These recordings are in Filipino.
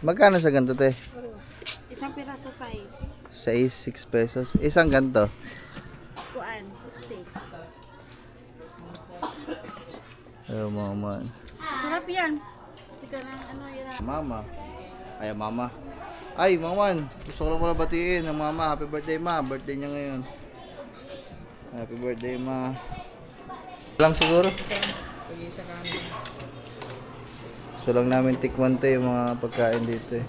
Magkano sa ganito, te? Isang piraso size. 6 pesos. Isang ganito. Kuan, 60. Ayaw, mama. Sarap yan. Sika na, ano yun. Mama. Ay, mama. Ay, maman. Gusto ko lang pala batiin ng mama. Happy birthday, ma. Birthday niya ngayon. Happy birthday, ma. Lang siguro. Gusto lang namin tikman to yung mga pagkain dito eh.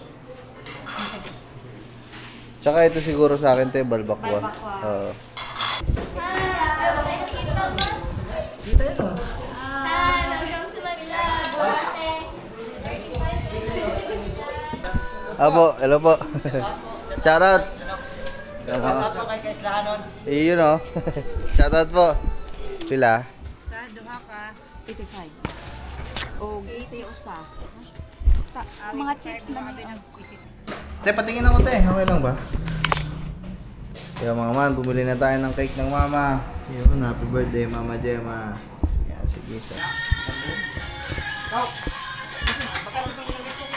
Tsaka ito siguro sa akin te, balbakwa. Oo. Apo, hello po. Shoutout. Shoutout po kay Kaislahanon. Iyon o. Shoutout po. Pila? Sa duha ka, 85. O, gisi usa. Mga chips man yun. Te, patingin ako te. Okay lang ba? Kaya mga man, bumili na tayo ng cake ng mama. Yun, happy birthday Mama Gemma. Yan, sige.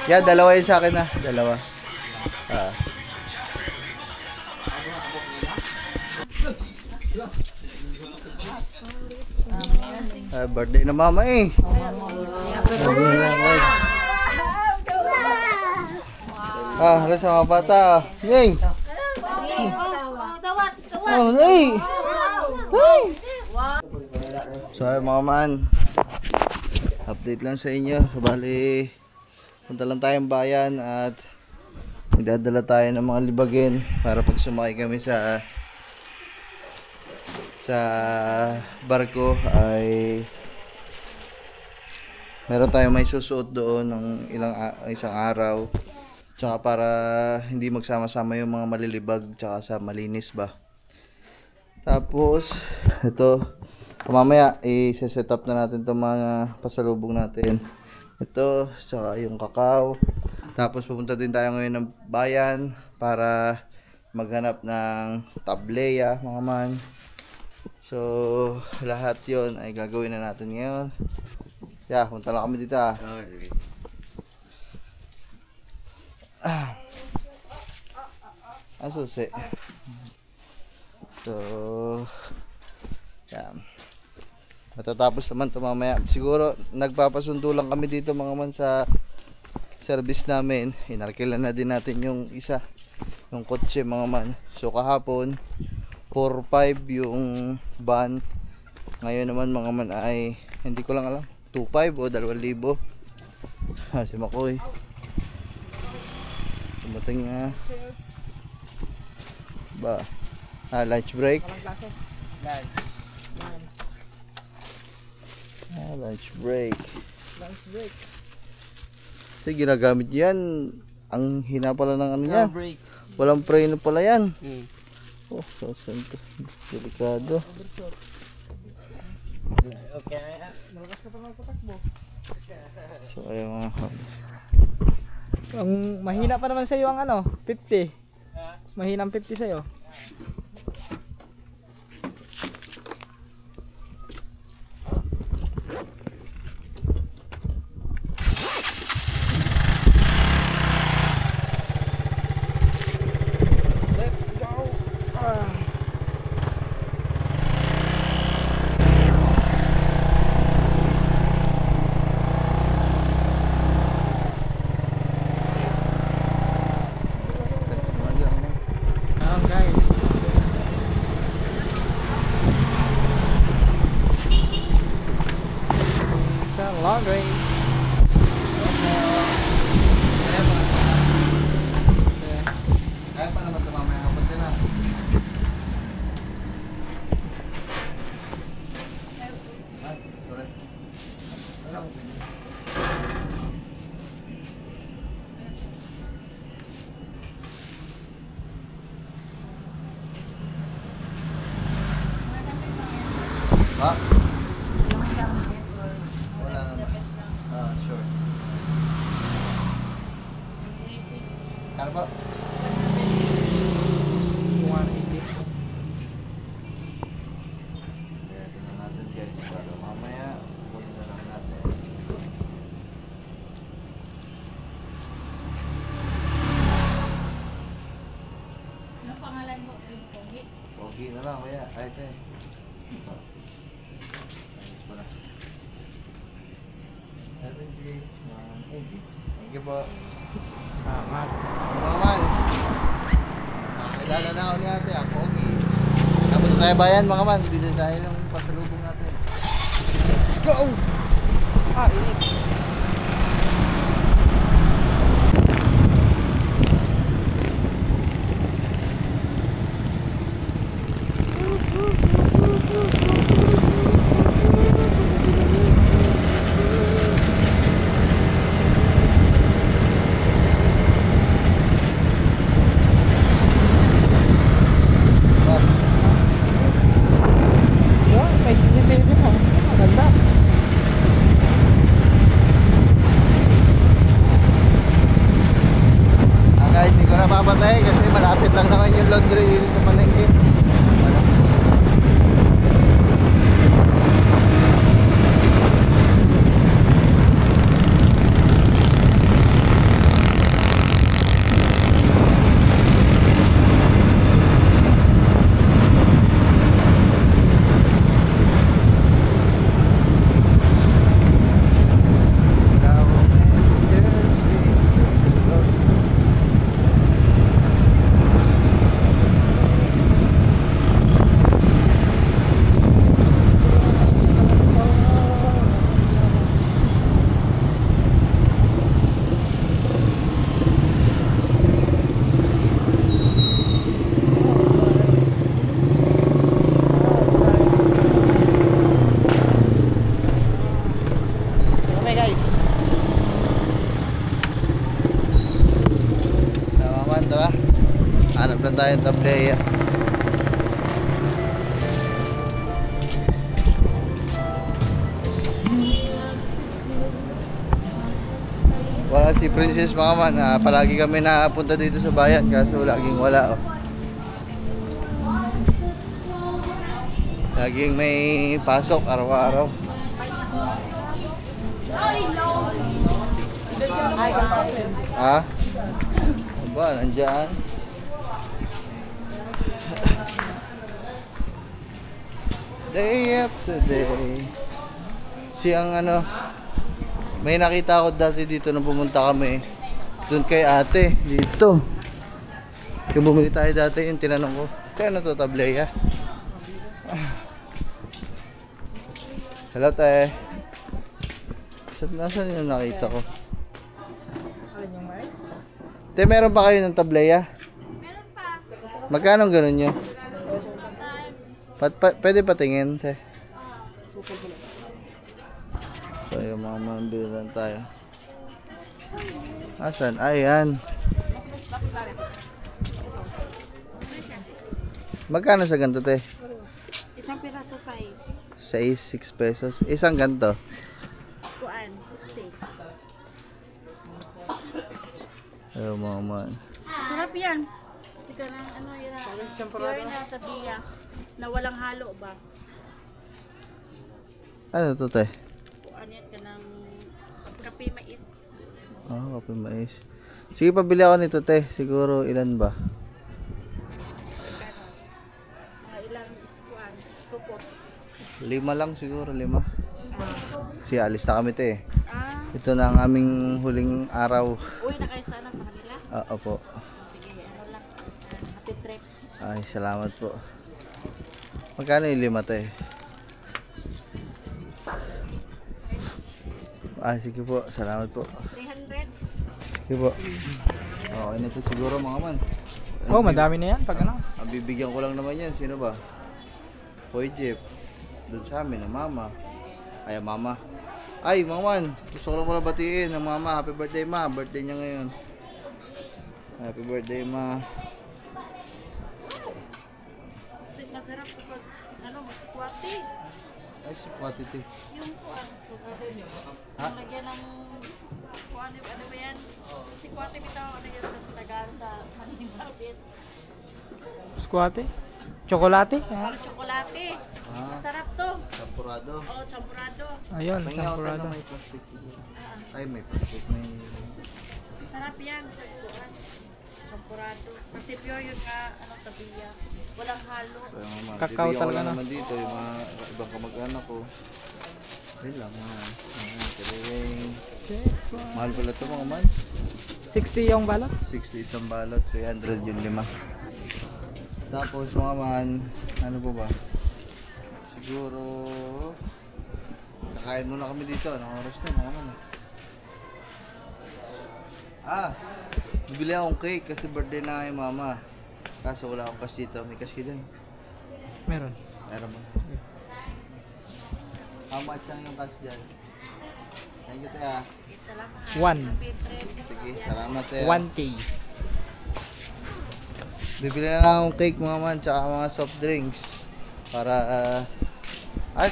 Yeah, dalawa yun sa akin na. Dalawa. Birthday na mama eh. Halos sa mga bata. Yay! Oh, hey! Hey! So, ay mga man, update lang sa inyo. Bali, punta lang tayong bayan at magdadala tayo ng mga libagin para pag sumakay kami sa barko ay meron tayong may susuot doon ng isang araw, tsaka para hindi magsama-sama yung mga malilibag tsaka sa malinis ba. Tapos ito mamaya i-set up na natin itong mga pasalubong natin, ito tsaka yung kakao. Tapos pupunta din tayo ngayon ng bayan para maghanap ng tableya mga man. So lahat yon ay gagawin na natin ngayon. Yeah, punta lang kami dito Ang susi. So yan, matatapos naman ito mamaya. Siguro nagpapasundo lang kami dito mga man sa service namin. Inarkilan na din natin yung isa, yung kotse mga man. So kahapon 4-5 yung van. Ngayon naman mga man ay hindi ko lang alam 2-5 o 2,000. Si Makoy dumating nga ba. Lunch break. Lunch break. Kasi ginagamit yan. Ang hina pala ng ano yan. Walang preno pala yan. Oh, so sento. Delikado. Okay, malakas ka pa magpatakbo. So ayun mga Ang mahina pa naman sa iyo ang ano, 50. Mahinang 50 sa iyo. Laundry. kaya pa naman ito mamaya kapag din ha. Ay, sorry. Ha? Wala naman. Sure. Kano ba? 180. pangalan mo? Pogi. Pogi na lang kaya. Ay, ito eh. Pala. 70, 180. Thank you po. Salamat. Mga man. Nakakilala na ako ni ate. Ako, Pogi. Tapos tayo bayan mga man. Bili tayo ng pasalubong natin. Let's go! Ah, init. Yun, may CCTV mo. Maganda. Kahit hindi ko napapatay kasi malapit lang naman yung laundry dito sa palengke. Okay guys. Tama man, tara. Hanap na tayo ng tableya. Wala si Princess mga man. Palagi kami napunta dito sa bayan kaso laging wala. Oh. Laging may pasok araw-araw. Ha? Aba, nandyan. Day after day. Siyang ano, may nakita ako dati dito nung pumunta kami. Doon kay ate, dito. Yung bumili tayo dati, yung tinanong ko, kaya ano to, tableya? Hello, te. Nasaan yung nakita ko? Alin yung mais? Te, meron pa kayo ng tableya? Meron pa. Magkano ganun nyo? Pwede patingin, te. So, yung mga mambili lang tayo. Asan? Ayan. Magkano sa ganito, te? Isang piraso size. 6 pesos. Isang ganito. Kuan, 60. Ayun, mga man. Sarap yan. Kasi ka ng ano yun. Pure na tabiya. Na walang halo ba? Ano to, te? Kuan yan ka ng kape mais. Oh, kape mais. Sige, pabili ako nito, te. Siguro ilan ba? Mga ilang kuan. Support. 5 lang siguro, 5. Kasi alis na kami, te. Ah, Ito na ang aming huling araw. uy, nakaisa na sa kanila. Opo. Sige, ano lang. Happy trip. Ay, salamat po. Magkano yung 5, te? Ay, sige po. Salamat po. 300. Sige po. Okay na ito siguro, mga man. Oh, madami na yan pag ano. Ang bibigyan ko lang naman yan. Sino ba? Hoy, Jeff. Doon sa amin, ang mama. Ay, mama. Ay, mga man. Gusto ko lang pala batiin ang mama. Happy birthday, ma. Birthday niya ngayon. Happy birthday, ma. Masarap kapag ano, magsikwati. Ay, si Kwatiti. Yung kuan. Ha? Lagyan ng kuan, ano ba yan? Sikwati bitaw, ano yan sa Tagal sa Manibabit. Squate? Chocolate? Parang tsokolate. Ah, Masarap to. champurado. Oh, champurado. Ayun, Pahinga ako champurado. na may plastic siguro. Ah, Ay, may plastic. May... masarap yan sa kuan. Champurado. Kasi pure yun nga, ano, tabiya. Walang halo. So yung mga Kakao bibigyan ko talaga, lang no? naman dito yung mga ibang kamag-anak ko. Yun lang mga. Ayan, mahal pala ito mga man. 60 yung balot. 60 isang balot, 300 yung 5. Tapos mga man, ano po ba? Siguro kakain muna kami dito. Anong oras na mga man? Bibili akong cake kasi birthday na kay mama. Kaso wala akong cash dito. May cash ka dyan. Meron. Meron mo. How much lang yung cash dyan? Thank you, Tia. Salamat. 1. Sige, salamat, Tia. 1K. Bibili na lang akong cake mga man, tsaka mga soft drinks. Para,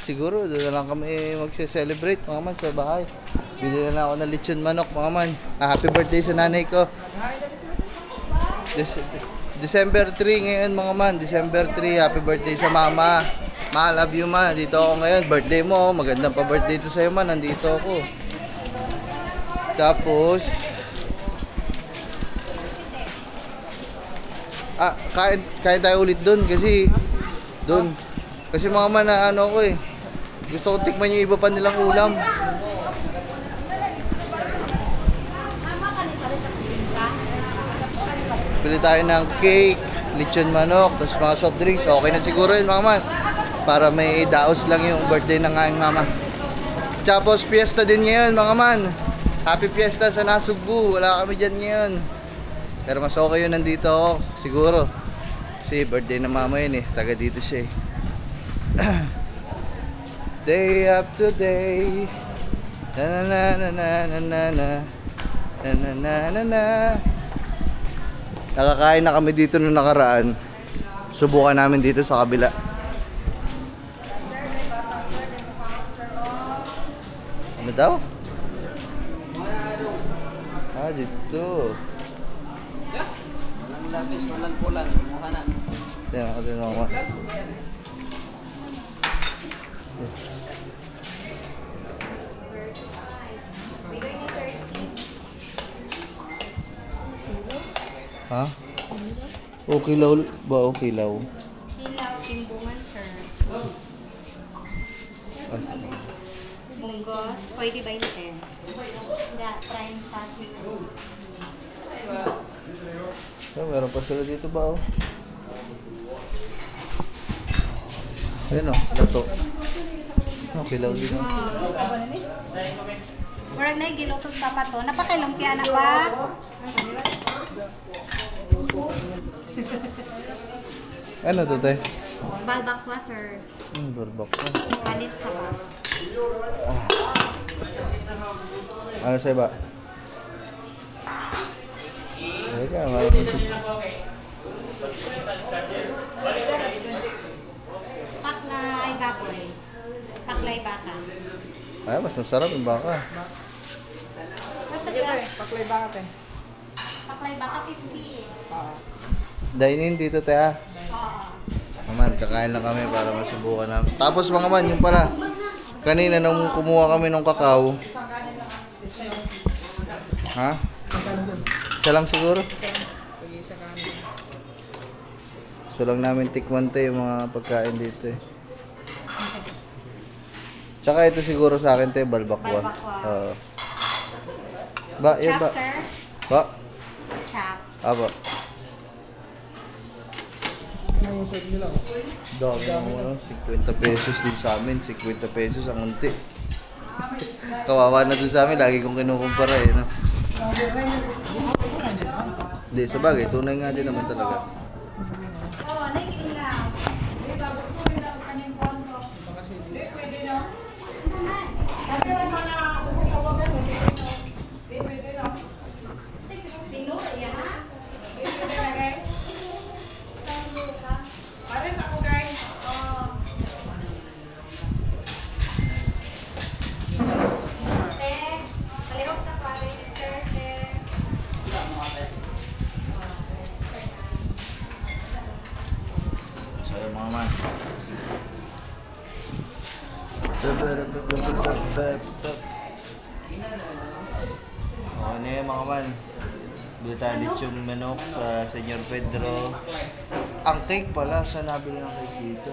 siguro doon na lang kami magse-celebrate mga man sa bahay. Bili na lang ako ng lechon manok mga man. Happy birthday sa nanay ko. December 3 ngayon mga man. December 3, happy birthday sa mama. Ma, love you ma. Dito ako ngayon. Birthday mo. Magandang pa birthday to sa'yo man. Nandito ako. Tapos, kain tayo ulit doon kasi kasi mga man na ano ko eh. Gusto ko tikman yung iba pa nilang ulam. Bili tayo ng cake, lechon manok, tapos mga soft drinks. Okay na siguro yun mga man. Para may daos lang yung birthday ng aking mama. Tapos fiesta din ngayon mga man. Happy fiesta sa Nasugbu. Wala kami dyan ngayon. Pero mas okay yun nandito ako. Siguro. Kasi birthday ng mama yun eh. Taga dito siya eh. Day after day. Na na na na na na na. Na na na na na. Nakakain na kami dito nung nakaraan. Subukan namin dito sa kabila. Ano daw? Dito. Walang lapis, walang pulan. Mukha na. Tingnan ko din ako. Ha? Okay law ba? Okay law. Hilaw, timbungan, sir. Bunggos, pwede ba yung 10? Hindi, prime pati. Meron pa sila dito ba? Oh? Ayan o, lato. Okay law din. Murag na yung gilutos pa pa to. Napakailumpia na pa. Ano to, te? Balbakwa, sir. Barbak na. Kanit sa ba. Ano sa'yo ba? Teka, marami ito. Paklay baboy. Paklay baka. Ay, mas masarap yung baka. Nasa ka? Paklay bakit eh. Paklay baka 50 eh. Dine-in dito, te ha? Oo. Naman, kakain lang kami para masubukan namin. Tapos mga man, yung pala, kanina nung kumuha kami ng kakao. Ha? Isa lang siguro? Gusto lang namin tikman to yung mga pagkain dito eh. Tsaka ito siguro sa akin te, balbakwa. Oo. Ba, yan ba? Chop, sir. Ba? Chop. Aba. Nangusog nila ko. Dami mo, 50 pesos din sa amin. 50 pesos ang unti. Kawawa na din sa amin. Lagi kong kinukumpara eh. No? Hindi, sa bagay. Tunay nga din naman talaga. Oo, naikilaw. So, yung mga man. Okay na yun mga man. Bili tayo lechong manok sa Senyor Pedro. Ang cake pala, saan nabili ng cake dito?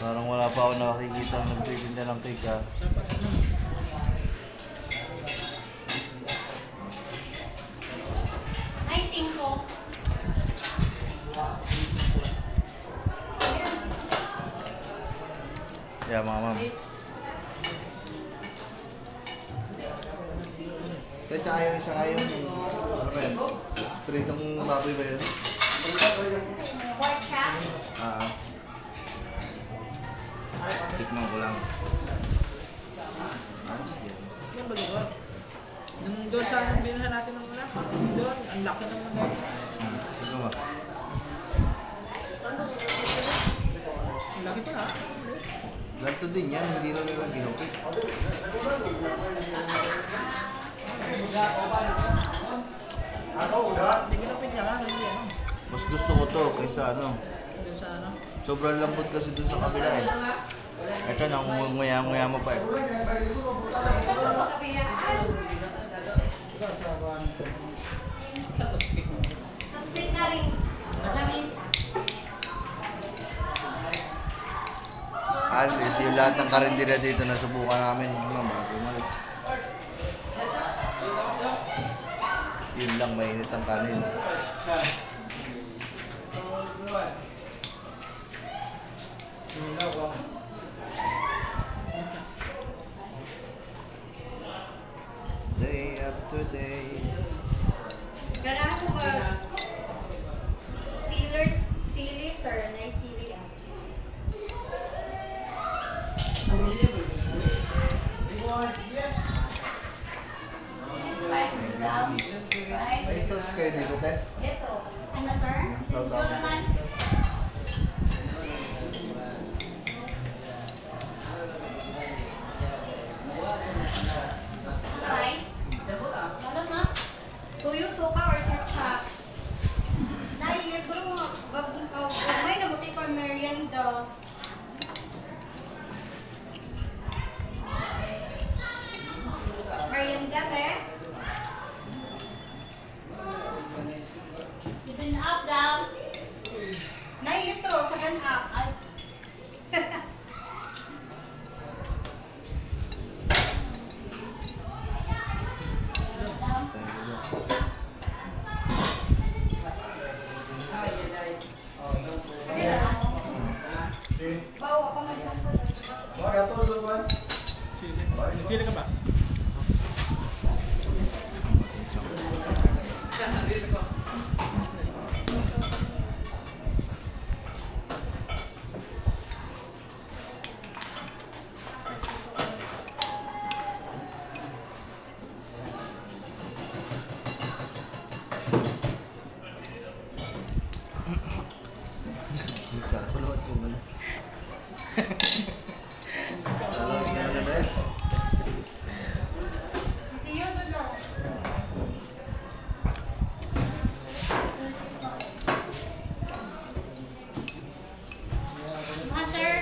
Parang wala pa ako nakikita ang nagtitinda ng cake ha. Ay, 5. Yeah, mga ma'am. Kaya tsaka yung isa kayo, ano ba yan? Pritong baboy ba yun? Pork chop. Ah. Tikman ko lang. Ayos yan. Yan ba diba? Nung doon sa binuhan natin ng una, doon, ang laki naman doon. Ito ba? Ang laki pa na. Ganito din yan, hindi lang nila ginupit. Hindi ginapit niya nga, hindi ano. Mas gusto ko to kaysa ano. Doon sa ano. Sobrang lambot kasi dun sa kabila eh. Ito, nangunguya-nguya mo pa eh. Kapit na rin. Lamisa. Alis, yung lahat ng karindira dito na subukan namin. Mga bago mali. Yun lang, mainit ang kanin. Day after day. Ganahan mo ka. Sili, sir. Nice sili ah. May sauce kayo dito, te? Ito. Ano, sir? Sauce ako. Rice. Ano ma? Tuyo, suka, or ketchup? Nailit bro mo. May namuti pa merienda. Merienda, te? Even up, down. Nailit to, sa up. Ay. Bawa pa man lang po. Pili ka ba? Pulot yung ano. Pulot yung ano na yun. Ah, sir.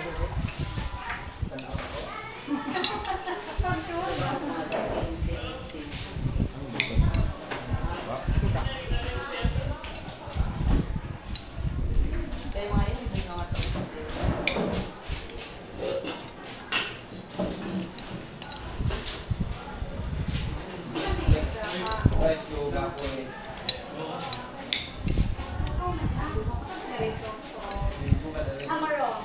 Amarong.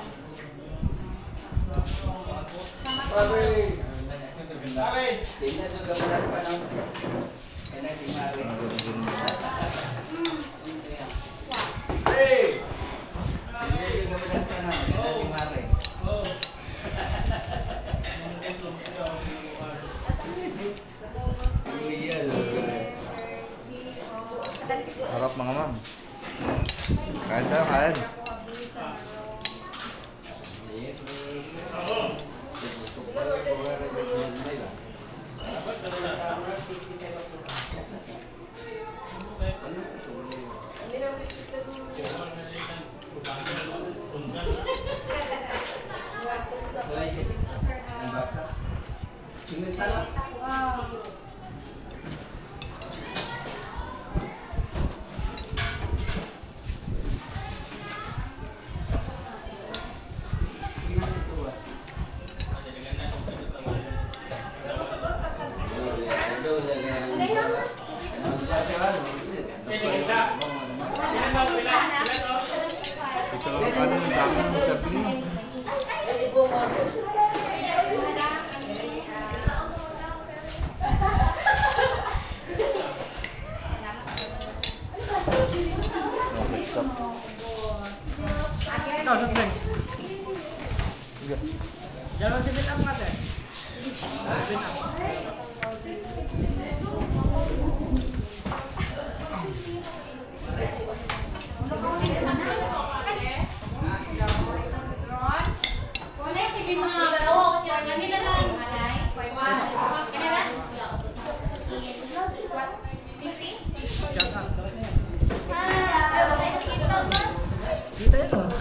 Tingnan doon gamulan pa ng kaya si Mari. Tingnan doon gamulan pa ng kaya si Mari. Harap mga ma'am. Kain tayo, kain. ano yung dami ng serving mo. Okay, stop. Ito, sa friends. Sige. Diyan si Bill up natin. Dito yun oh.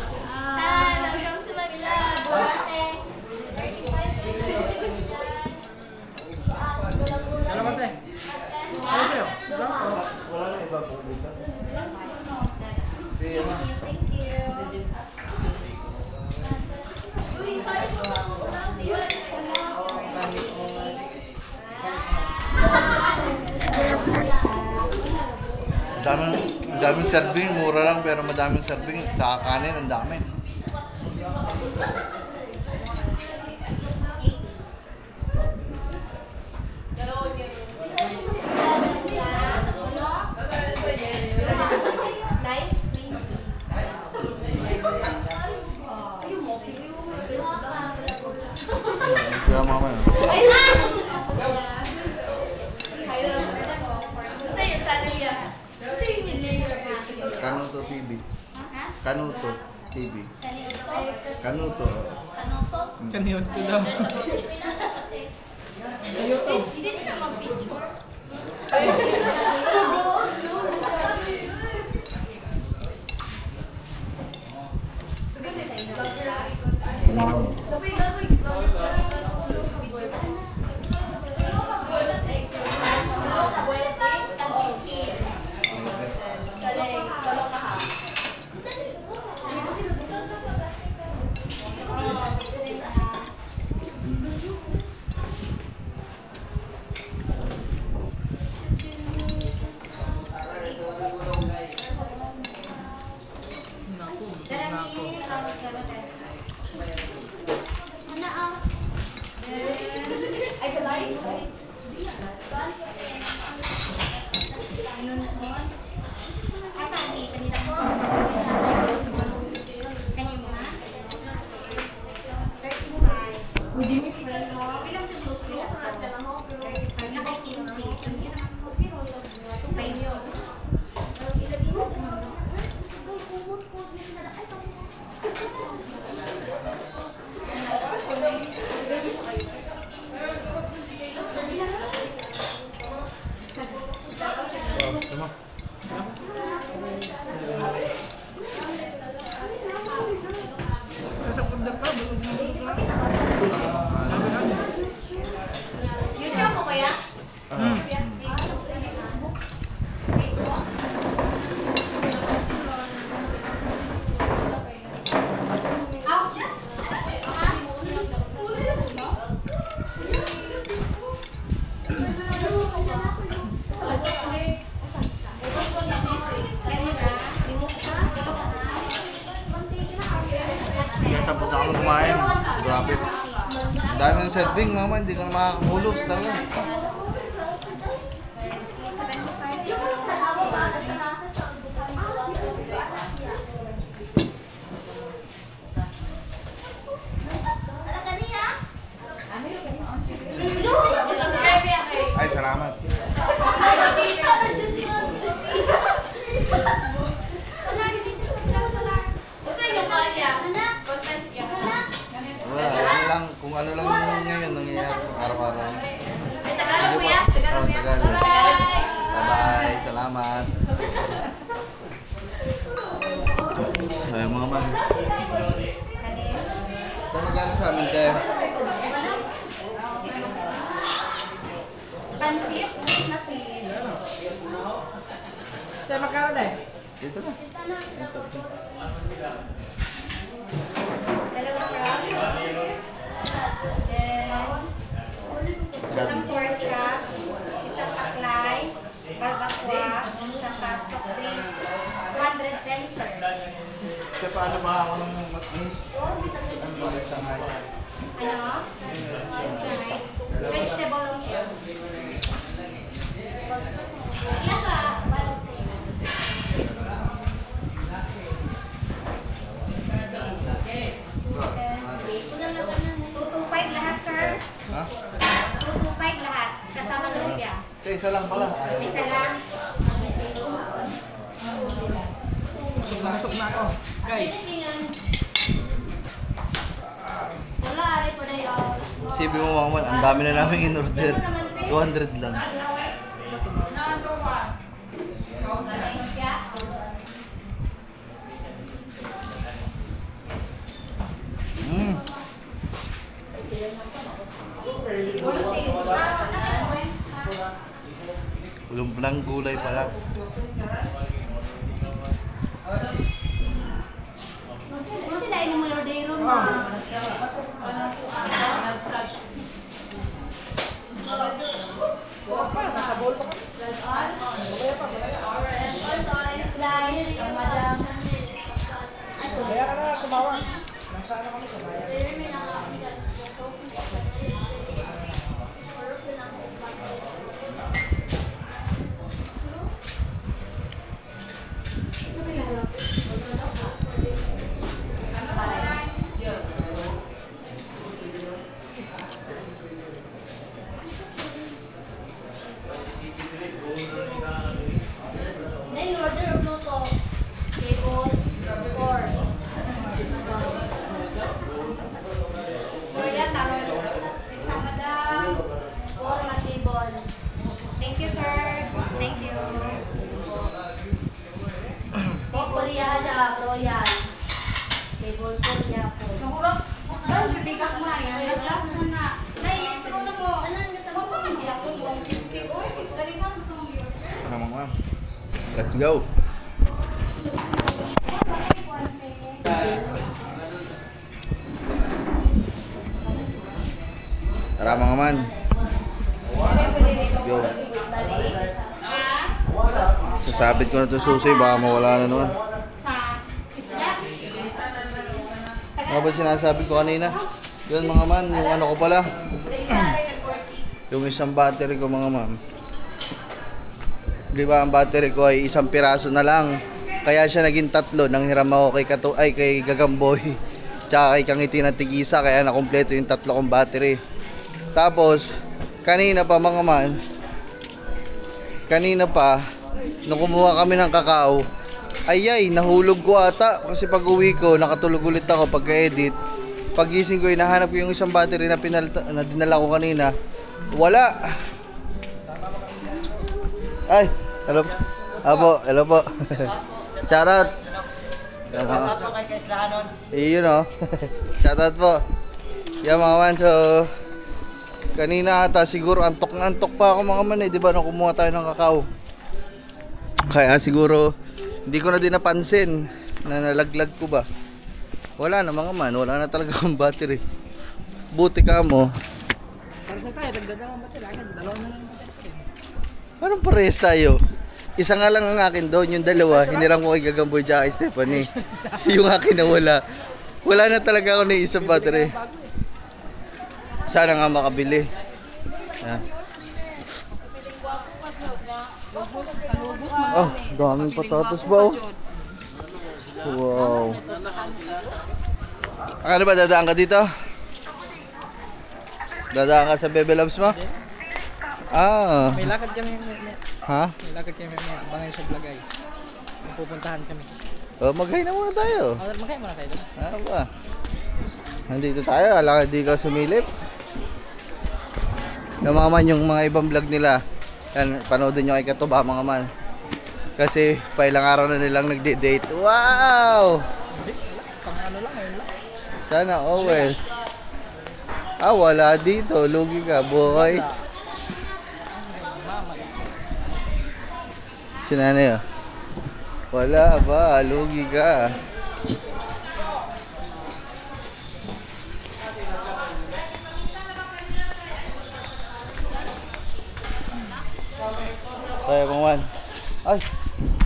Salamat eh. Ano sa'yo? Wala na iba po dito. Sige na. Daming serving, mura lang pero madaming serving. Saka kanin, ang dami. Kaya mamaya. Kanuto TV. Kanuto TV. Kanuto. Kaniyot ko daw. Tapos na kami kumain. Grabe. Dami ng serving, mama. Hindi ka makakamulos talaga. Ay, salamat. Wala, ano lang, kung ano lang ngayon nangyayari araw-araw. Sige po. Oh, tagal. Bye-bye. Salamat. Ay, mga man. Ito magkano sa amin, te? Pansit? Sir, magkano tayo? Dito na. Ay, sarap. Dalawang praso. Isang pork chop, isang aklay, barbacoa, saka soft drinks. 110, sir. Kaya paano ba ako nung mag-miss? Ano ba yung Shanghai? Vegetable lang siya. Lahat, sir. Ha? 225 lahat. Kasama lumpia. Isa lang pala. Isa lang. Busog na ako. Guys. Wala, ari pa na yun. Sabi mo mga man, ang dami na namin in-order. 200 lang. Mm. Lumpiang gulay pala. Kasi dahil mo yung day room na. Kaya ka na tumawag. Nasaan kami sa bayan? Thank you, sir. Thank you. Royal. Table po niya po. Nahulog. Dahil bibigak mo na yan. Nag-last mo na. Intro na mo. Hindi ako buong tipsy. Uy, galingan mo. Tama mo. Let's go. Tara mga man. Let's go. Sasabit ko na ito susi, baka mawala na naman. Sa isla. Ano ba sinasabi ko kanina? Yun mga man, yung ano ko pala. Yung isang battery ko mga man. Di ba ang battery ko ay isang piraso na lang. Kaya siya naging 3 nang hiram ako kay Gagamboy. Tsaka kay Kangiti ng Tigisa, kaya nakumpleto yung 3 kong battery. Tapos, kanina pa mga man, nung kumuha kami ng kakao, nahulog ko ata. Kasi pag uwi ko, nakatulog ulit ako pagka-edit. Pagising ko, hinahanap ko yung isang battery na dinala ko kanina. Wala. Ay, hello po. Hello po. Shoutout. Shoutout po kay Kaislahanon. Yun o. Shoutout po. Yan mga man, so kanina ata siguro antok na antok pa ako mga man di ba nung kumuha tayo ng kakao. Kaya siguro hindi ko na din napansin na nalaglag ko ba. Wala na mga man, wala na talaga akong battery. Buti ka mo. Para sa tayo, dagdagan ang battery. Agad, 2 na lang ang battery. Parang parehas tayo. Isa nga lang ang akin doon, yung dalawa, hiniram ko kay Gagamboy at kay Stephanie. Yung akin na wala. Wala na talaga ako ng isang battery. Sana nga makabili. Yan. Oh, daming patatas ba oh? Wow. Ano ba, dadaan ka dito? Dadaan ka sa Bebe Loves mo? Ah. May lakad kami. Ha? May lakad kami. Abangan sa vlog guys. Pupuntahan kami. Oh, mag-hi na muna tayo. Mag-hi muna tayo. Ano ba? Nandito tayo, alakad di ka sumilip. Yung mga man, yung mga ibang vlog nila, yan, panoodin nyo kay Katuba mga man. Kasi pa ilang araw na nilang nagde-date. Wow! Pang ano lang, ayun lang. Sana oh well. Wala dito. Lugi ka, boy. Sinanay oh. Wala ba? Lugi ka. Kaya mga man. Ay,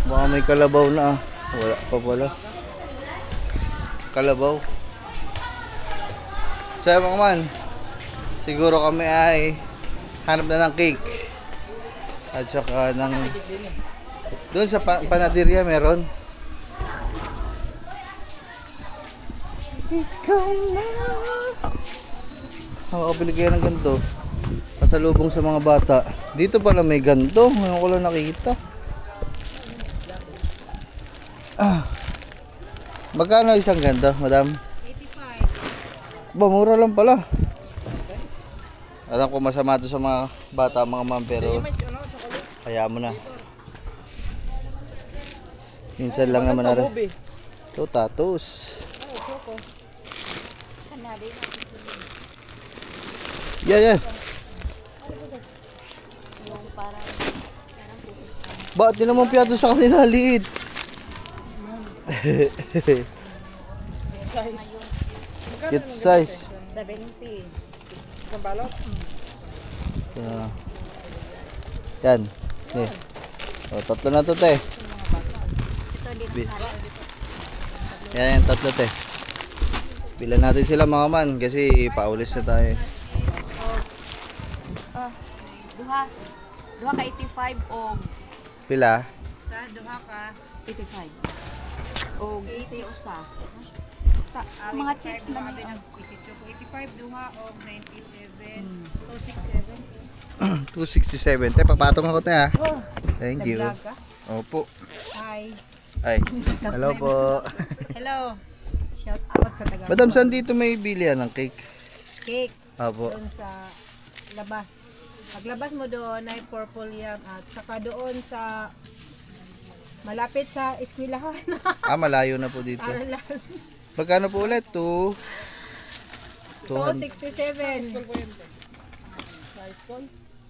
baka may kalabaw na. Wala pa pala. kalabaw. So mga man, siguro kami ay hanap na ng cake. At saka ng doon sa panaderia meron. Ikaw na. Makakabili kayo ng ganito. Pasalubong sa mga bata. Dito pala may ganito. Ngayon ko lang nakikita. Magkano isang ganito, madam? 85. Ba, mura lang pala. Alam ko masama to sa mga bata, mga ma'am, pero kaya mo na. Minsan lang naman na rin. Ito, tatos. Yeah. Ba't di naman piyato sa kanila, liit? Cute size. 70. Kambalot. Yan. Eh. O, tatlo na to, te. Yan, tatlo, te. Bilan natin sila mga man kasi paulis na tayo. Duha ka 85 o Pila? sa duha ka 85. O isi usa. Mga chips na may nag 85 duha o 97 267. 267. Te, papatong ako, te, ha. Thank you. Opo. Hi. Ay. Hello po. Hello. Shout out sa taga. Madam, saan dito may bilihan ng cake? Cake Opo. doon sa labas. Paglabas mo doon ay purple yam at saka doon sa malapit sa eskwelahan. Malayo na po dito. Magkano po ulit? 267.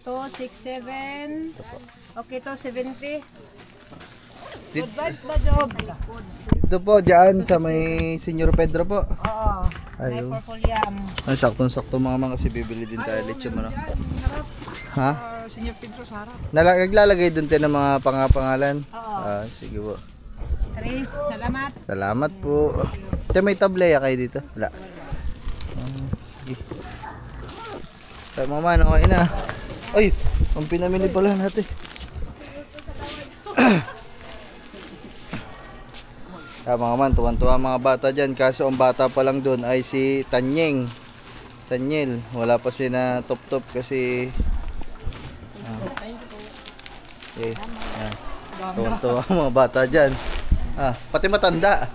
267. Okay, 270. Good vibes ba, Job? Dito po, dyan sa may Senyor Pedro po. Oo. May Ayun. purple yam. Saktong-sakto mga kasi bibili din tayo lechon mo, no? Ha? Senyor Pedro sa harap. Naglalagay dun tayo ng mga pangalan? Oo. Sige po. Chris, salamat. Salamat po. Kaya may tableya kayo dito? Wala. Sige. Tayo mama, okay na. Ay, ang pinamili pala natin. Mga man, tuwan-tuwa mga bata dyan. Kaso ang bata pa lang doon ay si Tanyeng. Tanyel. Wala pa si na top-top kasi... Okay. Tuwan-tuwa mga bata dyan. Pati matanda.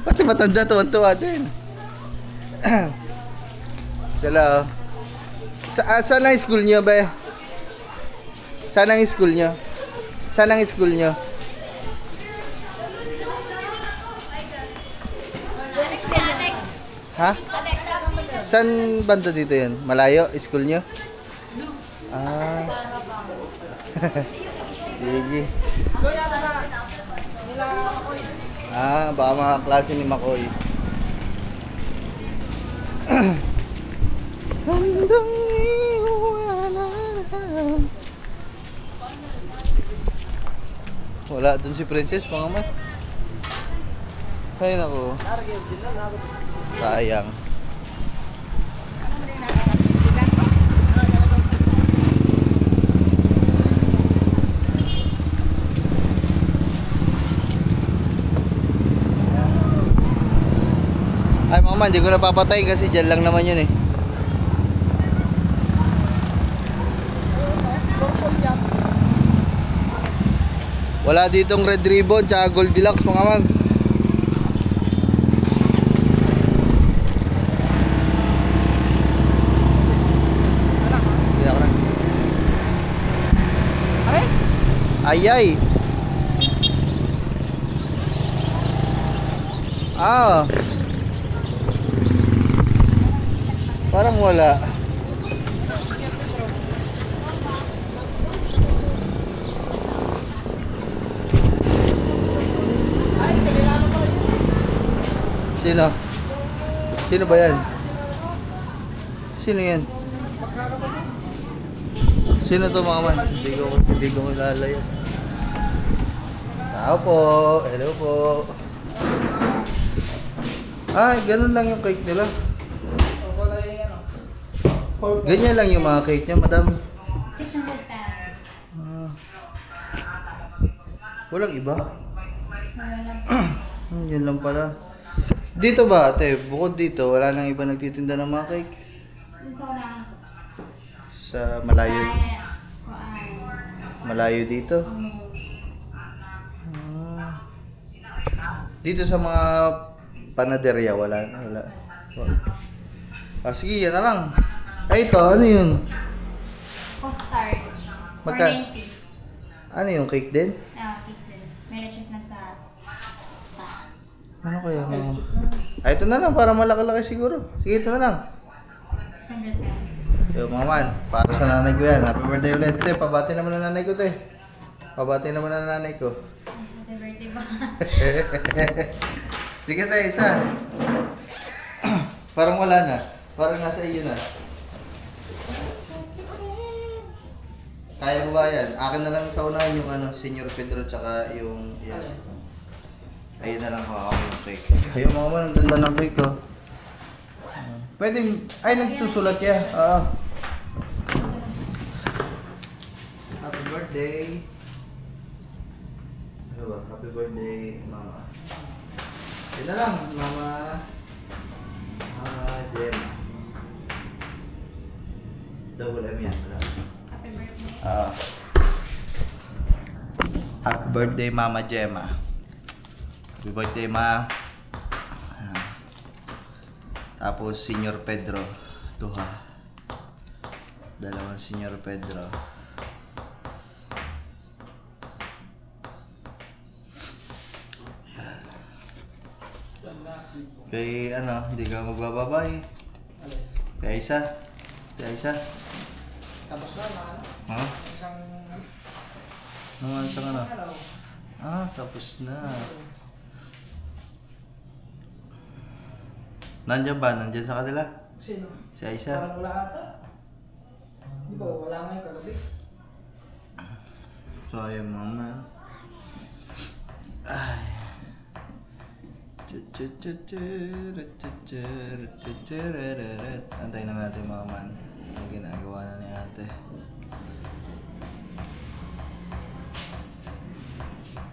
Pati matanda, tuwan-tuwa din. Sala. Saan ang school nyo ba? Saan ang school nyo? Saan ang school nyo? Ha? Saan banda dito yan? Malayo? School nyo? Sige. Baka mga klase ni Makoy. Handang iwanan. Wala dun si Princess, mga man. Ay, naku. Sayang. Ay, mga man, hindi ko napapatay kasi dyan lang naman yun eh. Wala ditong red ribbon tsaka Goldilocks, mga man. Ayay. Parang wala. Sino? Sino ba yan? Sino yan? Sino to, mga man? Hindi ko kilala yan. Tao po. Hello po. Ay, ganun lang yung cake nila. Wala yung ano. Ganyan lang yung mga cake niya, madam. 610. Ah. Walang iba? Wala lang. Yun lang pala. Dito ba, ate? Bukod dito, wala nang iba nagtitinda ng mga cake? Yung sa unang Sa malayo. kuan. Malayo dito? Dito sa mga panaderya, wala. Ah, sige, yan na lang. Ay, ito, ano yun? Custard. Magka- 490. Ano yung cake din? Ah, cake din. May lechon na sa Ano kaya mga... Ah, ito na lang, para malaki-laki siguro. Sige, ito na lang. 610. Yo, mga man, para sa nanay ko yan. Happy birthday ulit. Te, pabati naman ang nanay ko, te. Pabati naman ang nanay ko. Happy birthday ba? Sige, te, isa. Parang wala na. Parang nasa iyo na. Kaya mo ba yan? Akin na lang sa unahan yung ano, Senyor Pedro, tsaka yung... Yan. Ayun na lang ako yung cake. Ayun mga man, ang ganda ng cake, oh. Pwede, ay nagsusulat yan. Oo. Happy birthday. Ano ba? Happy birthday, mama. Yun na lang, mama. Mama Jem. Double M yan. Wala. Happy birthday. Happy birthday, Mama Gemma. Happy birthday, Ma. Tapos, Senyor Pedro. Tuha. Dalawang Senyor Pedro. Yan. Kay ano, hindi ka magbababay. Kay Isa. Kay Isa. Tapos na, mga ano. Ha? Isang Naman sa ano? ano. Ah, tapos na. Nandiyan ba? Nandiyan sa kanila? Sino? Si Aisa? Parang wala ata. Di ba, wala nga yung kagabi. So, ayun mama. Ay. Antayin lang natin mga man. Ang ginagawa na ni ate.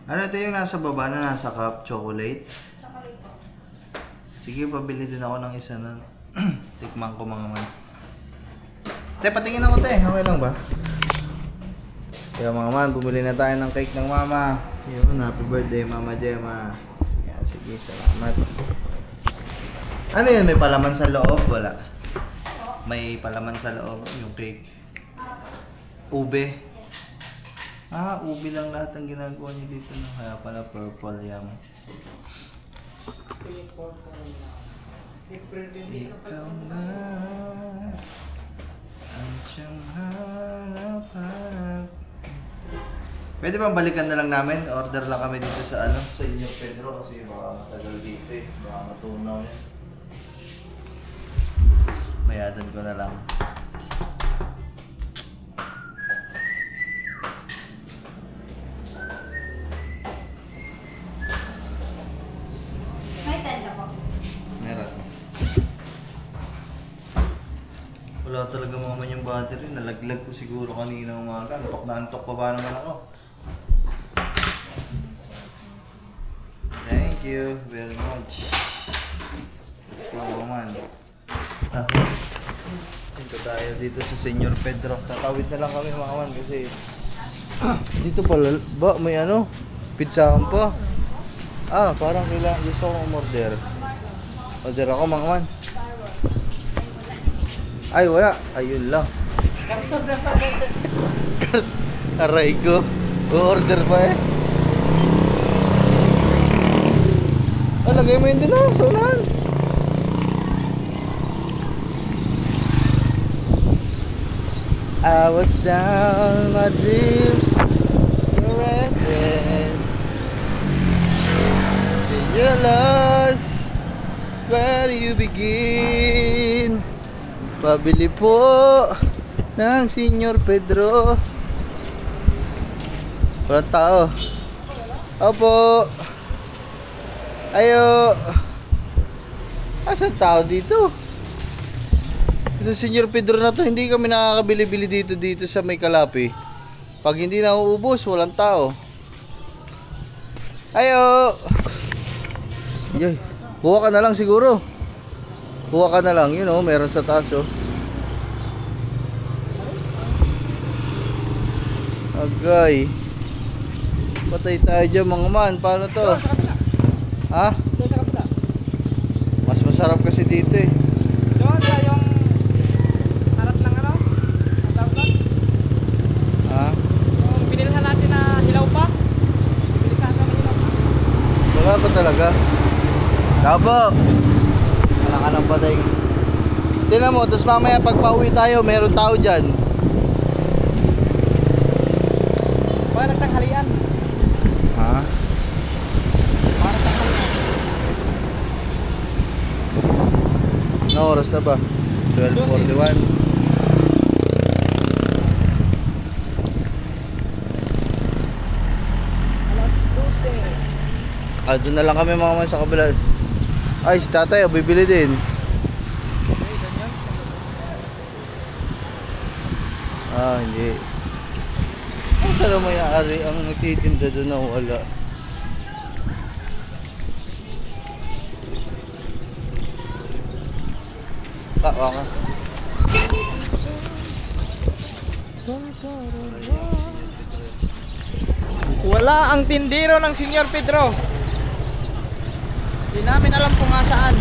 Ano ito yung nasa baba na nasa cup? Chocolate? Sige, pabili din ako ng isa na tikman ko mga man. Te, patingin ako te. Okay lang ba? Kaya mga man, bumili na tayo ng cake ng mama. Yun, happy birthday Mama Gemma. Yan, sige, salamat. Ano yun? May palaman sa loob? Wala. May palaman sa loob yung cake. Ube. Ah, ube lang lahat ang ginagawa niya dito. No? Kaya pala purple yan. Ikaw na ang siyang hanap-hanap. Pwede bang balikan na lang namin? Order lang kami dito sa ano, sa inyo Pedro kasi baka matagal dito eh. Baka matunaw yan. Bayadan ko na lang. May 10 ka po. Meron. Wala talaga maman yung battery. Nalaglag ko siguro kanina umaga. Antok na antok pa ba naman ako? Thank you very much. Let's go, maman. Ah, dito tayo dito sa Senyor Pedro. Tatawid na lang kami maman kasi dito pala ba may ano? Pizzahan pa. Ah, parang kailangan gusto kong umorder. Order ako mga man. Ay, wala. Ayun lang. Aray ko. O-order pa eh. Ah, lagay mo yun din ah. Sa unahan. I was down my dreams. Rented. You're lost. Where do you begin? Pabili po ng Senyor Pedro. Walang tao. Opo. Ayo. Asan tao dito? Ito Senyor Pedro na to, hindi kami nakakabili-bili dito sa may Kalapi. Pag hindi nauubos, walang tao. Ayo! Yay, kuha ka na lang siguro. Kuha ka na lang, yun oh, meron sa taas oh. Agay. Patay tayo dyan mga man, paano to? Ha? Doon sa kapita. Mas masarap kasi dito eh. Doon sa yung harap ng ano? Ang tawag doon? Ha? Yung binilhan natin na hilaw pa. Bilisan ka na hilaw pa. Wala pa talaga. Kabo! Wala ka ng patay. Tingnan mo, tapos mamaya pag pauwi tayo, meron tao dyan. Baka nagtanghalian. Ha? Baka nagtanghalian. Ano oras na ba? 12:41. Alas 12. Ah, doon na lang kami mga man sa kabila. Ay, si tatay, oh, bibili din. Ah, hindi. Ang saan mo yung-ari ang nagtitinda doon na wala? Waka. Wala ang tindero ng Senyor Pedro. Hindi namin alam kung nasaan.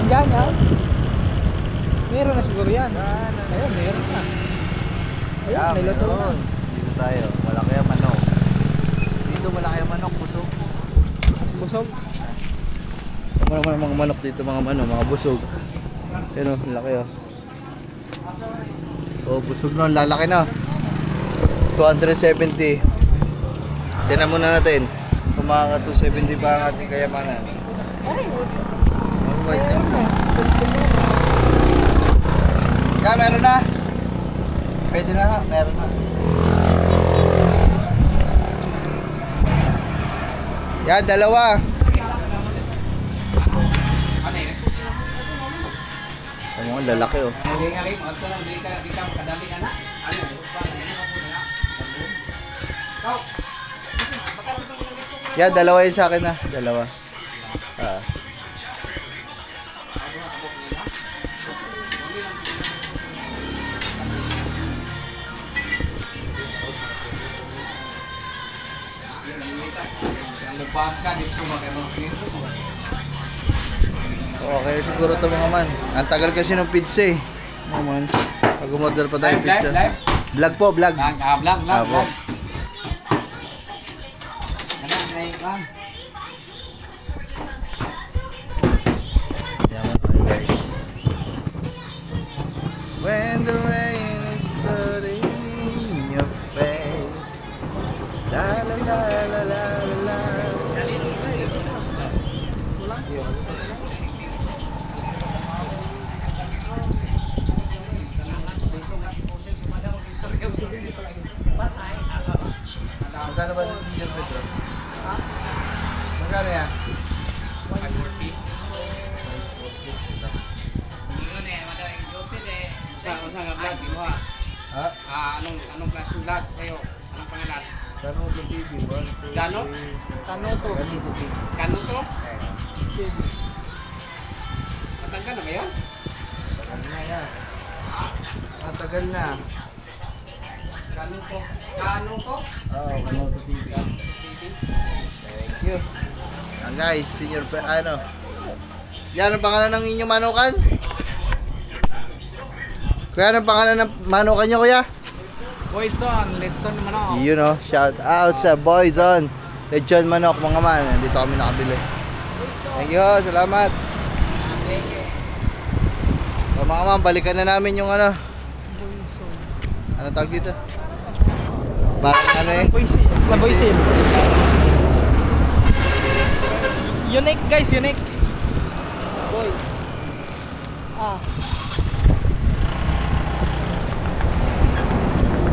Ganyan. Meron na siguro yan. Ayun, meron na. Ayun, may luto na. Dito tayo. Malaki ang manok. Dito malaki ang manok. Busog. Busog. Ano naman ang mga manok dito, mga busog. Yan o, laki o. Oh, busog na, lalaki na. 270. Tinan muna natin. Kung mga 270 pa ang ating kayamanan. Ano ba yun? Ya, meron na. Pwede na ha, meron na. Yan, dalawa. Ano nga, lalaki oh. Yan, dalawa yun sa akin na. Dalawa. Ah. Okay siguro to mga man. Ang tagal kasi ng pizza eh. Mga man. Pag umorder pa tayo pizza. Vlog po, vlog. Vlog. Po. Yaman tayo guys. When the rain is flooding in your face. La la la la la la. Magkano ba ito si Pedro? Magkano yan? 540. Ha? Anong klaseng vlog sa'yo? Anong pangalan? Kano to TV? 1, 2, Jano? Kano to? Ganito TV. Kano to? Matanggal na ba yun? Tagal na yan. Matagal na. Kano to? Kano to? Oo, Kano to TV. Thank you. Guys, senior ano? Yan ang pangalan ng inyong manukan? Kuya, anong pangalan ng manukan nyo, kuya? Poison, Letson Manok. You know, shout out sa Boyzone. Lechon Manok mga man. Dito kami nakabili. Thank you, salamat. So, mga man, balikan na namin yung ano. Ano tawag dito? Parang ano eh. Sa Boysil. Unique guys, unique. Boy.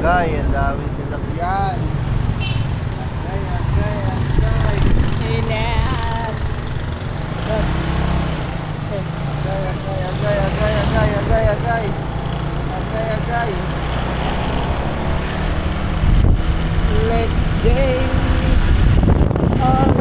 Gay, ang dami sasakyan. Gay. Inet. Gay. Let's jay all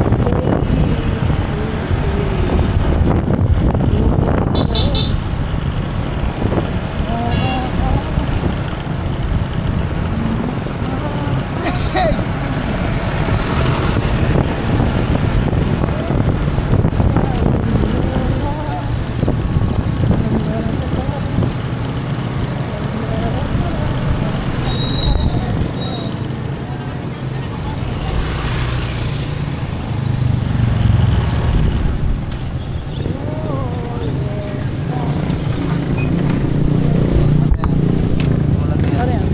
Ano yan?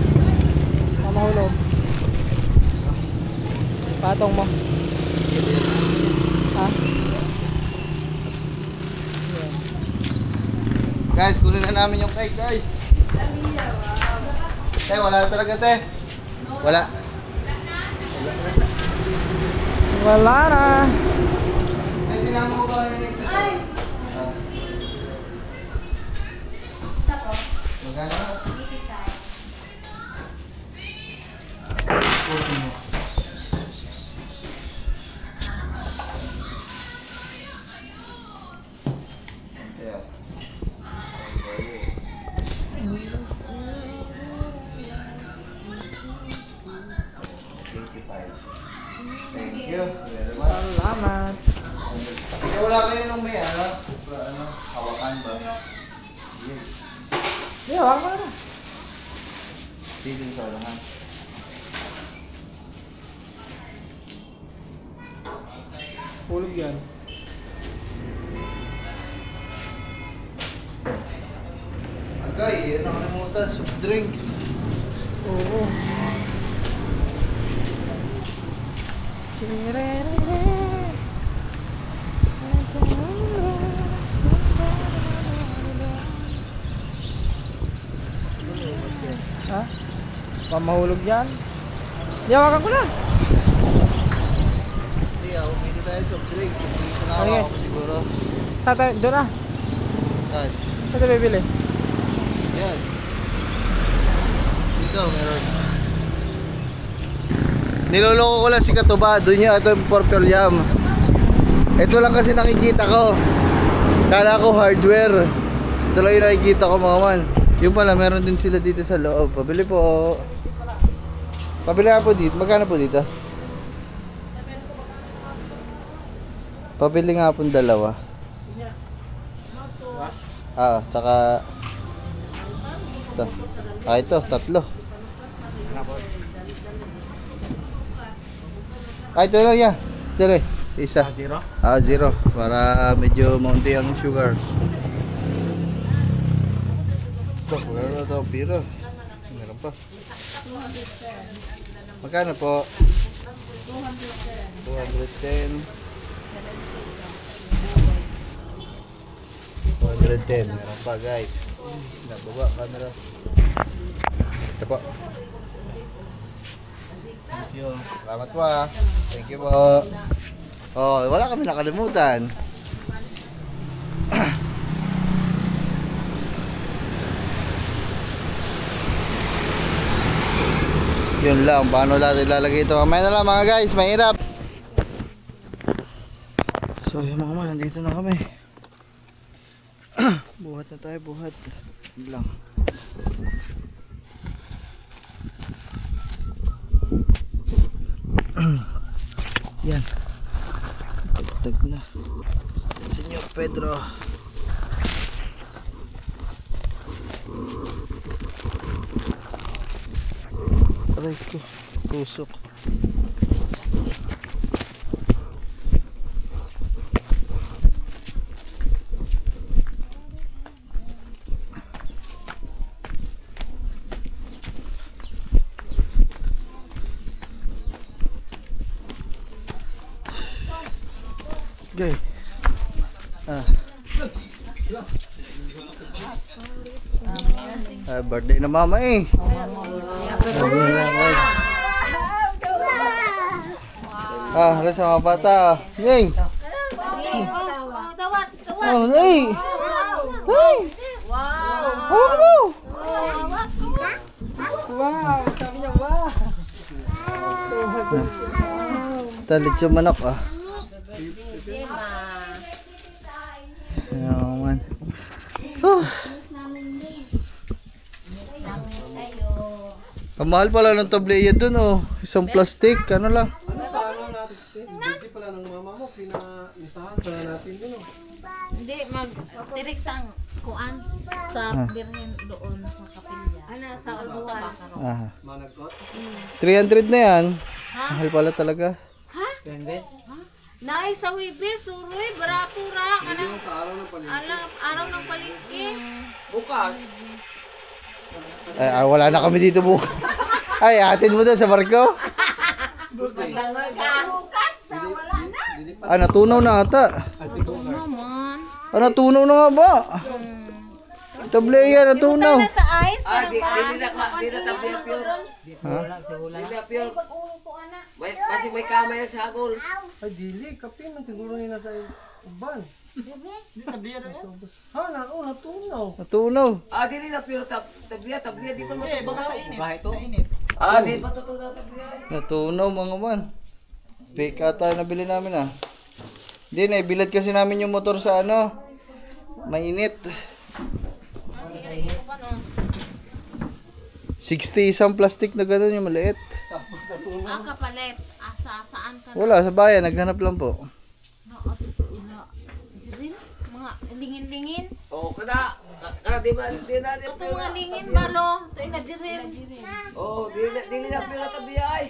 Mamahulog. Patong mo. Ha? Guys, kunin na namin yung cake, guys. Wala na talaga, te. Wala. Wala na. Sinama ko ba yung isa? Ay! Ah, Isa ko. magkano? Yeah. Thank you very much. Salamat. Kasi wala kayo nung may ano, hawakan ba? Yeah, wala na. Dito sa ulangan. Hulog yan. Agay, yun nakalimutan, soft drinks. Oo. Ha? Pamahulog yan? Di, hawakan ko na. Hindi, hindi tayo soft drinks. Hindi ko Okay. nakawa ko siguro. Sa tayo, doon na. Yan. Sa tayo bibili. Yan. Dito, meron. Niloloko ko lang si Katuba. Doon niya, ito yung purple yam. Ito lang kasi nakikita ko. Kala ko hardware. Ito lang yung nakikita ko, mga man. Yung pala, meron din sila dito sa loob. Pabili po. Pabili nga po dito. Magkano po dito? Pabili nga po dalawa. Tsaka ito. Ito, tatlo. Ito lang yan. Ito rin. Isa. Zero? Zero. Para medyo maunti ang sugar. Ito, meron na ito. Piro. Meron pa. Magkano po? 210. 210. Meron pa, guys. Nababa camera. Ito po. Thank you. Salamat po, ah. Thank you po. Oh, wala kami nakalimutan. Yun lang, paano natin ilalagay ito? Mamaya na lang mga guys, mahirap. So yung mga man, nandito na kami. Buhat na tayo, buhat. Yun lang. Yan. Tagtag na. Senyor Pedro. Aray ko, tusok. Okay. Birthday na mama eh. Alas sa mga bata. Yay! Tawat! Oh, hey! Hey! Wow! Wow, sabi niya wow. Talit sa manok ah. Ayan man. Ang mahal pala ng tableya dun oh. Isang plastic, ano lang. Ano sa ano natin? Hindi pala ng mama mo, pinamisahan pala natin dun oh. Hindi, mag-tirik sang kuan sa birhen doon sa kapilya. Ano, sa Albuan. Ah. Managkot? 300 na yan. Mahal pala talaga. Hindi. Nay, sa Wibis, suroy, barato ra. Yung sa araw ng paligid. Araw ng palengke. Bukas. Ay, wala na kami dito bukas. Ay, atin mo doon sa barko. Langoy ka. Bukas, wala na. Ah, natunaw na ata. Naman. Ah, natunaw na nga ba? Tableya, natunaw. Sa ice, Ah, di na tabi pure. Ha? Di na pure. pag-uwi ko, anak. Kasi may kamay sa agol. Ay, dili. Kape man siguro nila sa uban. Hindi tabiya na yan. Ha, natunaw. Natunaw. Ah, di na pure tabi di pa matutunaw. Baka sa init. Sa init. Ah, di matutunaw tabi. Natunaw mga man. Fake ata nabili namin ah. Hindi, naibilad kasi namin yung motor sa ano. Mainit. 60 isang plastic na gano'n yung maliit. Kapalit. Saan ka? Wala, sa bayan. Naghanap lang po. Jirin, mga lingin-lingin. Oh, kada di na Ito mga lingin balo. Ito yung najirin. Oh, di na pure tabi ay.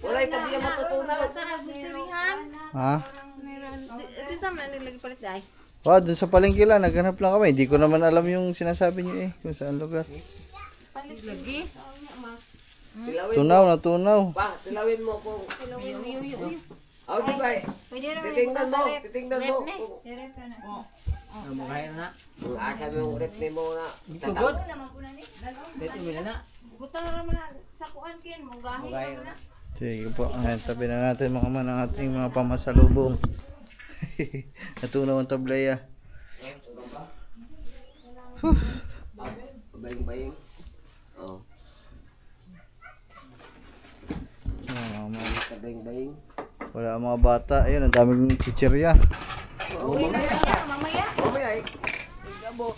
Wala tabi matutunaw. Sa nagusirihan. Ha? Meron. Ito sa mga nilagay palit dahil. Oh, dun sa palengke lang. Naghanap lang kami. Hindi ko naman alam yung sinasabi niyo eh. Kung saan lugar. Palit lagi. Tilawin Tunaw, natunaw. pa, tilawin mo kung oh, di ba? Pwede rin Titingnan mo. Direct na. Makain na. Kung asa mo yung rep mo na. Tugod. Naman po na ni. Dito mila na. Butang raman na sa kuan kin. Munggahin mo na. Sige po. Ayan, tabi na natin mga man ang ating mga pamasalubong. Natunaw ang tableya. Baying-baying. Oh, Ayan, mga man. baying-baying. Wala ang mga bata. Ayun, ang daming chichirya. Mamaya. Mamaya eh. Gabo.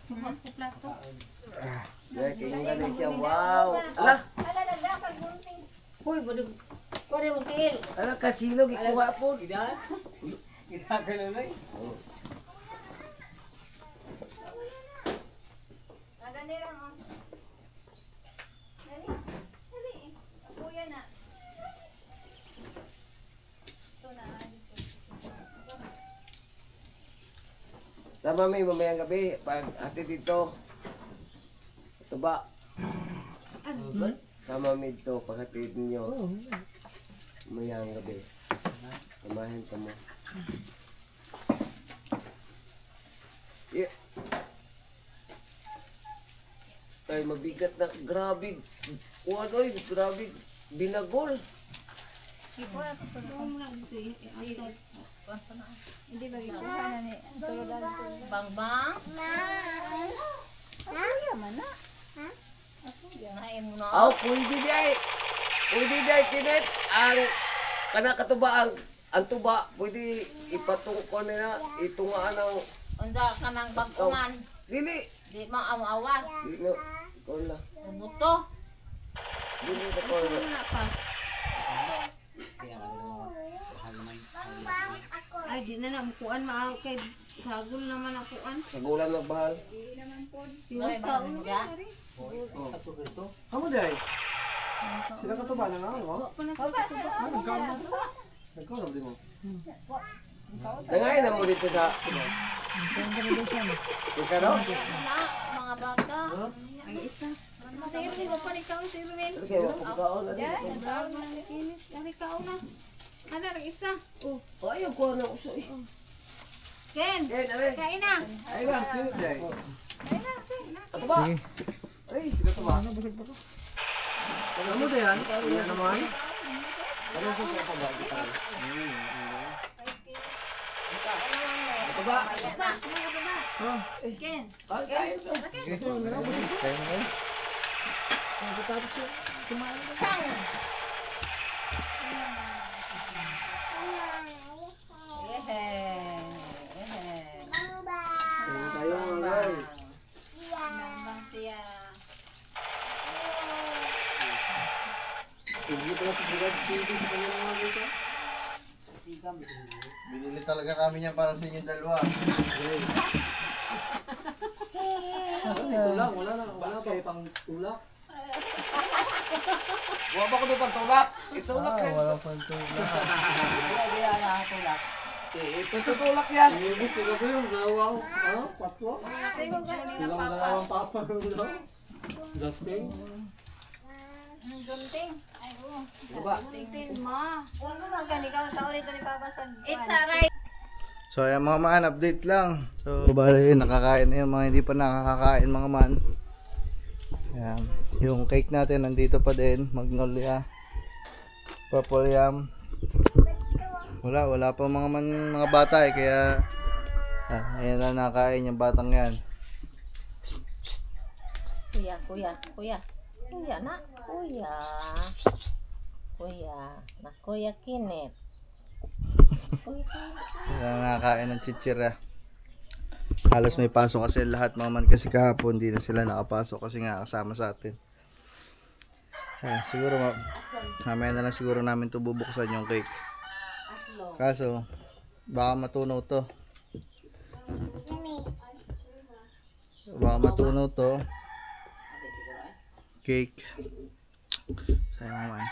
Bukas ko plato. Yeah, kaya nga siya. Wow. Ala, Uy, badug. Kore mo til. ala kasino gikuha po. Ginagano na eh. Sa mami, mamayang gabi, pag ate dito, ito ba? Sa mami dito, pag ate ninyo, mamayang gabi. Samahin ka mo. Yeah. Ay, mabigat na, grabe. Kuha doy, grabe, binagol. Hindi ba ito na ni Bang Bang? Yaman na. Nain mo na. Aw, pwede di ay, kinit. Ang, kana katuba, ang tuba, pwede ipatung ko nila, itungaan ng, Unda ka ng bagkuman. dili. Di maawas. Dili, ikaw na. Buto. Dili, ikaw na. Wala pa. Ay, di na namukuan maaw kay sagol naman akuan. Sa gulan nagbahal. Tiwas ka ulo. Amo day. Sila ka to ba na nga? Wa pa na sa tuba. Nagkaroon din mo. Dangay na mo dito sa... Ika no? Mga bata. Ang isa. Sa Irwin, wa pa ni kaon si Irwin. Okay, wakaon na Ay, dito. nagbago na ni Kinis. Ari kaon na. Ana, ang isa. Oh, Oh, ayaw ko na uso eh. Ken. Ken, abe. Kain na. Ay lang, cute day. Kain na, Ken. Ato ba? Ay, Sila to ba? Amo day yan? Yan naman. ano sa sa ba? Ato ba? Ba, mga baba. Oh, Ken. Ah, kain ka. Kang. tayo mga guys. Nambang siya. Hindi ko na pagbigat dito sa kanya mga guys. Binili talaga namin yan para sa inyo dalawa. Tulak, wala kayo pang tulak. Huwag ba ko doon pantulak? Itulak yan. Wala pang tulak. Ito tutulak yan. Ibig ko ba yung dalawang, patwa? Ilang dalawang papa ng daw? Dusting? Gunting. Ay, oo. Diba? Gunting mo. Huwag mo magkani ka. Sa ulit ni Papa San. It's So alright. ayan mga man, update lang. So bali nakakain na yung mga hindi pa nakakakain mga man. Ayan. Yung cake natin nandito pa din, Magnolia. Purple yam. Wala pa mga man mga bata eh, kaya ayan na nakain yung batang yan. Kuya na, kuya. Na kuya Kinet. Ayan na nakain ng chichira. Halos may pasok kasi lahat mga man, kasi kahapon hindi na sila nakapasok kasi nga kasama sa atin. Siguro mamaya na lang siguro namin to bubuksan yung cake. Kaso baka matunaw to. Cake. Sayang naman.